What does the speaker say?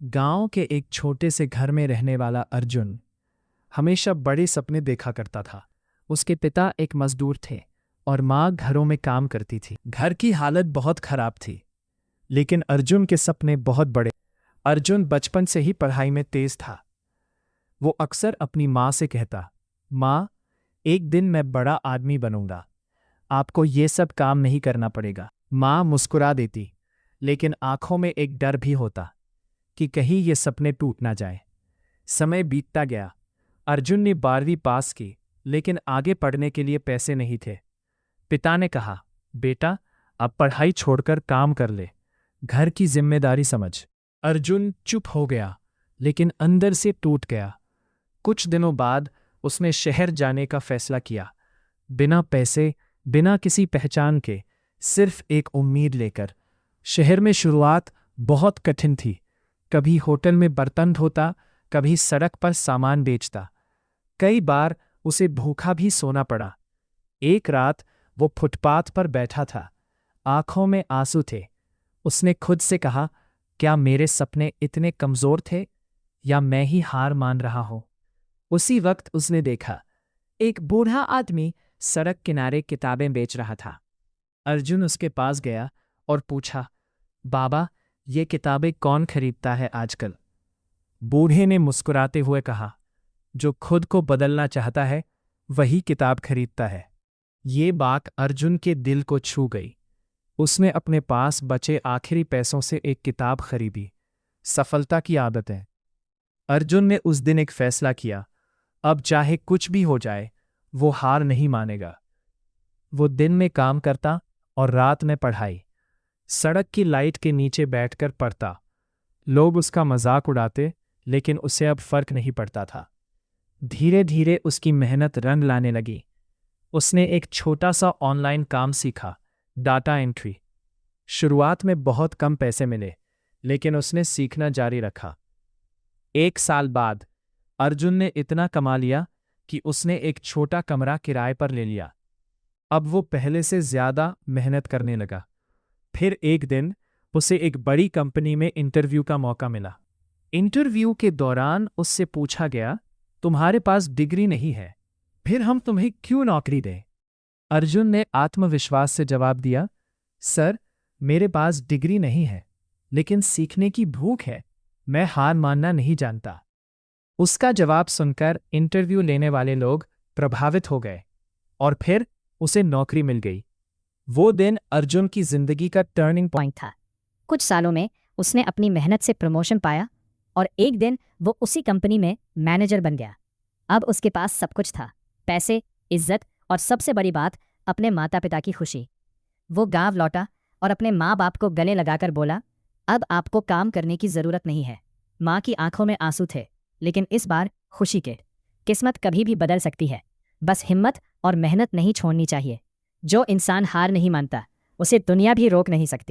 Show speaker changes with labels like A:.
A: गांव के एक छोटे से घर में रहने वाला अर्जुन हमेशा बड़े सपने देखा करता था। उसके पिता एक मजदूर थे और माँ घरों में काम करती थी। घर की हालत बहुत खराब थी, लेकिन अर्जुन के सपने बहुत बड़े। अर्जुन बचपन से ही पढ़ाई में तेज था। वो अक्सर अपनी माँ से कहता, माँ, एक दिन मैं बड़ा आदमी बनूंगा, आपको ये सब काम नहीं करना पड़ेगा। माँ मुस्कुरा देती, लेकिन आंखों में एक डर भी होता कि कहीं ये सपने टूट ना जाए। समय बीतता गया। अर्जुन ने 12वीं पास की, लेकिन आगे पढ़ने के लिए पैसे नहीं थे। पिता ने कहा, बेटा, अब पढ़ाई छोड़कर काम कर ले, घर की जिम्मेदारी समझ। अर्जुन चुप हो गया, लेकिन अंदर से टूट गया। कुछ दिनों बाद उसने शहर जाने का फैसला किया, बिना पैसे, बिना किसी पहचान के, सिर्फ एक उम्मीद लेकर। शहर में शुरुआत बहुत कठिन थी। कभी होटल में बर्तन धोता, कभी सड़क पर सामान बेचता। कई बार उसे भूखा भी सोना पड़ा। एक रात वो फुटपाथ पर बैठा था, आंखों में आंसू थे। उसने खुद से कहा, क्या मेरे सपने इतने कमजोर थे, या मैं ही हार मान रहा हूं? उसी वक्त उसने देखा, एक बूढ़ा आदमी सड़क किनारे किताबें बेच रहा था। अर्जुन उसके पास गया और पूछा, बाबा, ये किताबें कौन खरीदता है आजकल? बूढ़े ने मुस्कुराते हुए कहा, जो खुद को बदलना चाहता है वही किताब खरीदता है। ये बात अर्जुन के दिल को छू गई। उसने अपने पास बचे आखिरी पैसों से एक किताब खरीदी, सफलता की आदतें। अर्जुन ने उस दिन एक फैसला किया, अब चाहे कुछ भी हो जाए, वो हार नहीं मानेगा। वो दिन में काम करता और रात में पढ़ाई। सड़क की लाइट के नीचे बैठकर पढ़ता। लोग उसका मजाक उड़ाते, लेकिन उसे अब फर्क नहीं पड़ता था। धीरे धीरे उसकी मेहनत रंग लाने लगी। उसने एक छोटा सा ऑनलाइन काम सीखा, डाटा एंट्री। शुरुआत में बहुत कम पैसे मिले, लेकिन उसने सीखना जारी रखा। 1 साल बाद अर्जुन ने इतना कमा लिया कि उसने एक छोटा कमरा किराए पर ले लिया। अब वो पहले से ज्यादा मेहनत करने लगा। फिर एक दिन उसे एक बड़ी कंपनी में इंटरव्यू का मौका मिला। इंटरव्यू के दौरान उससे पूछा गया, तुम्हारे पास डिग्री नहीं है, फिर हम तुम्हें क्यों नौकरी दें? अर्जुन ने आत्मविश्वास से जवाब दिया, सर, मेरे पास डिग्री नहीं है, लेकिन सीखने की भूख है। मैं हार मानना नहीं जानता। उसका जवाब सुनकर इंटरव्यू लेने वाले लोग प्रभावित हो गए और फिर उसे नौकरी मिल गई। वो दिन अर्जुन की जिंदगी का टर्निंग
B: पॉइंट था। कुछ सालों में उसने अपनी मेहनत से प्रमोशन पाया और एक दिन वो उसी कंपनी में मैनेजर बन गया। अब उसके पास सब कुछ था, पैसे, इज्जत और सबसे बड़ी बात, अपने माता पिता की खुशी। वो गांव लौटा और अपने माँ बाप को गले लगाकर बोला, अब आपको काम करने की ज़रूरत नहीं है। माँ की आंखों में आंसू थे, लेकिन इस बार खुशी के। किस्मत कभी भी बदल सकती है, बस हिम्मत और मेहनत नहीं छोड़नी चाहिए। जो इंसान हार नहीं मानता, उसे दुनिया भी रोक नहीं सकती।